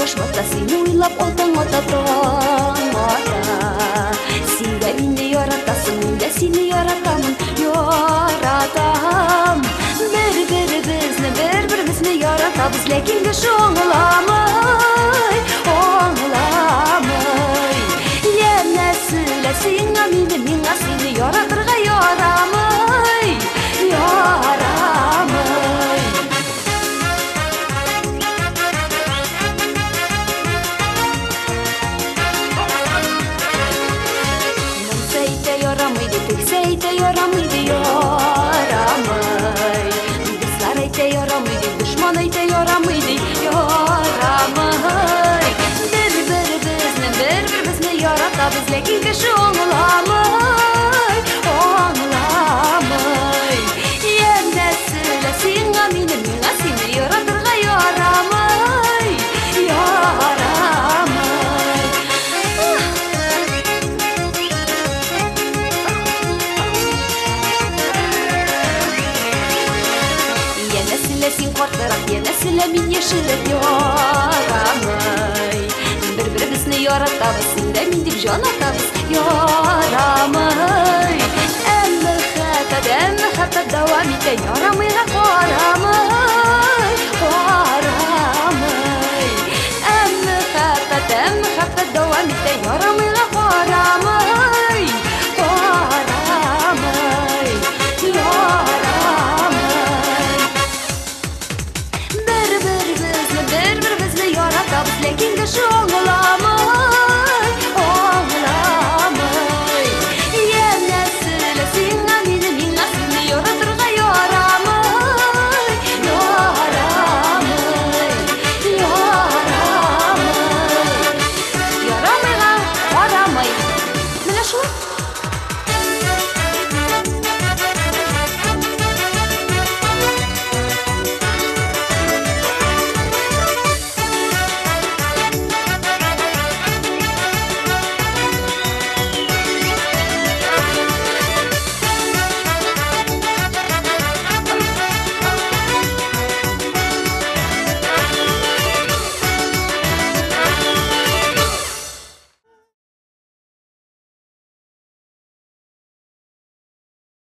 Шматта сені ойлап отаң отатам Сенде мені яратасың, мен де сені яратамын, яратам Бір-бірімізді яратабыз, ләкин кеш оңыламай Ене сөйлесең мені, меңа сені яратырға ярамай Tükseyte yaramıydı yaramay Dostlar eyte yaramıydı Düşman eyte yaramıydı yaramay Bir-birimizni yaratabız Lekin kişi oğlamay Yine söylesin aminim Mine seni yaratırga yaramay Син картырак, янәселә мин яшереп ярамый Бір-бірімізді яратабыз, сен дә мин дип җан атабыз Ярамый Әммә хәтта дәвам итә Ярамый